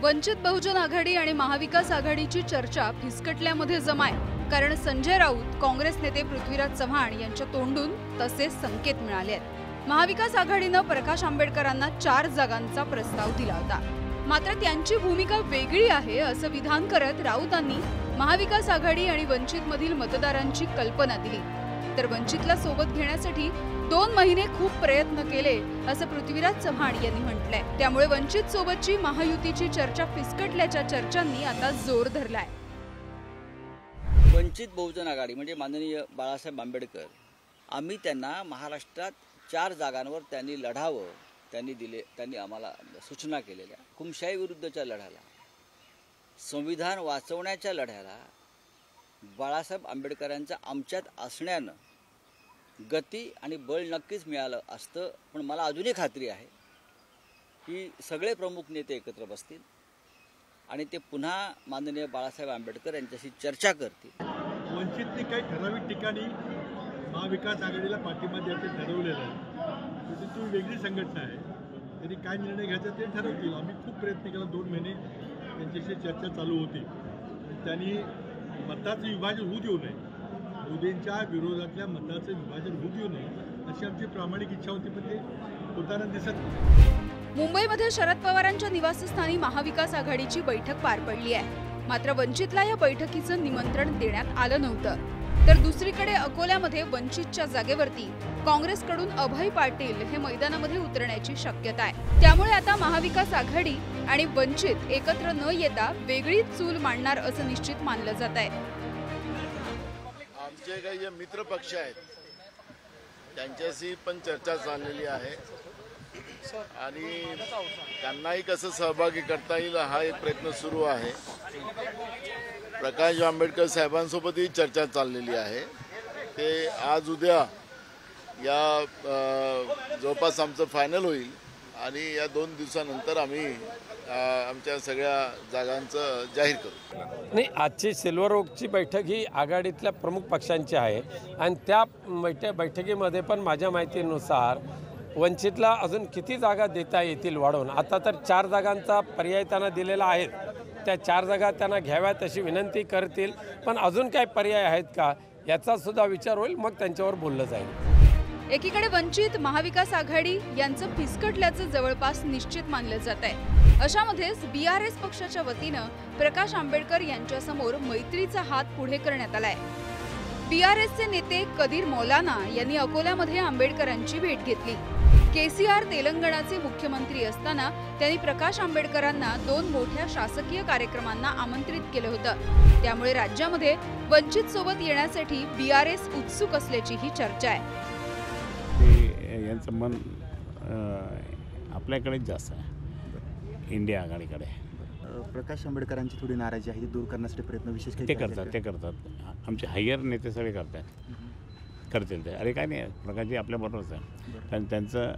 वंचित बहुजन आघाडी आणि महाविकास आघाडीची चर्चा फिसकटल्यामध्ये जमाय, कारण संजय राऊत, काँग्रेस नेते पृथ्वीराज चव्हाण यांच्या तोंडून तसे संकेत मिळाले आहेत। महाविकास आघाडीने प्रकाश आंबेडकरांना 4 जागांचा प्रस्ताव दिला होता, मात्र त्यांची भूमिका वेगळी आहे असं विधान करत राऊतांनी महाविकास आघाडी आणि वंचित मधील मतदारांची कल्पना दिली। तर वंचितला सोबत घेण्यासाठी 2 महिने खूप प्रयत्न केले असं पृथ्वीराज चव्हाण यांनी म्हटलंय। त्यामुळे वंचित सोबतची महायुतीची चर्चा फिसकटल्याच्या चर्चांनी आता जोर धरलाय। वंचित बहुजन आघाडी म्हणजे माननीय बाळासाहेब आंबेडकर, आम्ही त्यांना महाराष्ट्रात 4 जागांवर त्यांनी लढावं, त्यांनी आम्हाला सूचना केलेल्या। हुकुमशाही विरुद्धच्या लढ्याला, संविधान वाचवण्याच्या लढ्याला बाळासाहेब आंबेडकरांच्या आमच्यात असण्यानं गती आणि बळ नक्कीच मिळालं असतं। पण मला अजूनही खात्री आहे की सगळे प्रमुख नेते एकत्र बसतील आणि ते पुन्हा माननीय बाळासाहेब आंबेडकर यांच्याशी चर्चा करतील। वंचितने काही ठराविक ठिकाणी महाविकास आघाडीला पाठिंबा द्यायचं ठरवलेलं आहे। त्याची ती वेगळी संघटना आहे, त्यांनी काय निर्णय घ्यायचा ते ठरवतील। आम्ही खूप प्रयत्न केला, 2 महिने त्यांच्याशी चर्चा चालू होती। त्यांनी मताचं विभाजन होऊ देऊ नये, मोदींच्या विरोधातल्या मताचं विभाजन होऊ देऊ नये अशी आमची प्रामाणिक इच्छा होती, पण ते होताना दिसत नाही। मुंबईमध्ये शरद पवारांच्या निवासस्थानी महाविकास आघाडीची बैठक पार पडली आहे, मात्र वंचितला या बैठकीचं निमंत्रण देण्यात आलं नव्हतं। तर दुसरीकडे अकोल्यामध्ये वंचितच्या जागेवरती काँग्रेसकडून अभय पाटील हे मैदानामध्ये उतरण्याची शक्यता आहे। त्यामुळे आता महाविकास आघाडी आणि वंचित एकत्र न येता वेगळी चूल मांडणार असं निश्चित मानलं जात आहे। आमचे काही जे मित्र पक्ष आहेत त्यांच्याशी पण चर्चा चाललेली आहे आणि त्यांनाही कसं सहभागी करता येईल हा एक प्रयत्न सुरू आहे। प्रकाश आंबेडकर साहेबांसोबतही चर्चा चाललेली आहे। ते आज उद्या या जवळपास आमचं फायनल होईल आणि या 2 दिवसानंतर आम्ही आमच्या सगळ्या जागांचं जाहीर करू। नाही, आजची सिल्वर ओकची बैठक ही आघाडीतल्या प्रमुख पक्षांची आहे आणि त्या बैठकीमध्ये पण माझ्या माहितीनुसार वंचितला अजून किती जागा देता येतील वाढवून, आता तर 4 जागांचा पर्याय त्यांना दिलेला आहे। त्या 4 जागा त्यांना घ्याव्यात अशी विनंती करतील, पण अजून काय पर्याय आहेत का याचा सुद्धा विचार होईल, मग त्यांच्यावर बोललं जाईल। एकीकडे वंचित महाविकास आघाडी यांचं फिसकटल्याचं जवळपास निश्चित मानलं जात आहे। अशामध्येच BRS पक्षाच्या वतीनं प्रकाश आंबेडकर यांच्यासमोर मैत्रीचा हात पुढे करण्यात आलाय। BRSचे नेते कदीर मौलाना यांनी अकोल्यामध्ये आंबेडकरांची भेट घेतली। KCR तेलंगणाचे मुख्यमंत्री असताना त्यांनी प्रकाश आंबेडकरांना 2 मोठ्या शासकीय कार्यक्रमांना आमंत्रित केलं होतं। त्यामुळे राज्यामध्ये वंचित सोबत येण्यासाठी BRS उत्सुक असल्याची ही चर्चा आहे। यांचं मन आपल्याकडेच जास्त आहे, इंडिया आघाडीकडे। प्रकाश आंबेडकरांची थोडी नाराजी आहे, ती दूर करण्यासाठी प्रयत्न विशेष ते करतात। आमचे हायर नेते सगळे करतील ते। अरे काय नाही, प्रकाशजी आपल्याबरोबरच आहे, कारण त्यांचं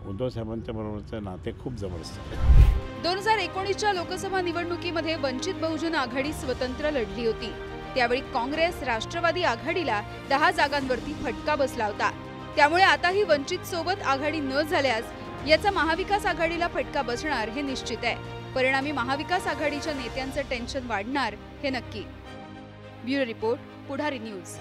उद्धव साहेबांच्या बरोबरचं नाते खूप जबरदस्त आहे। 2019च्या लोकसभा निवडणुकीमध्ये वंचित बहुजन आघाडी स्वतंत्र लढली होती। त्यावेळी काँग्रेस राष्ट्रवादी आघाडीला 10 जागांवरती फटका बसला होता। त्यामुळे आताही वंचित सोबत आघाडी न झाल्यास याचा महाविकास आघाडीला फटका बसणार हे निश्चित आहे। परिणामी महाविकास आघाडीच्या नेत्यांचं टेन्शन वाढणार हे नक्की। ब्युरो रिपोर्ट, पुढारी न्यूज।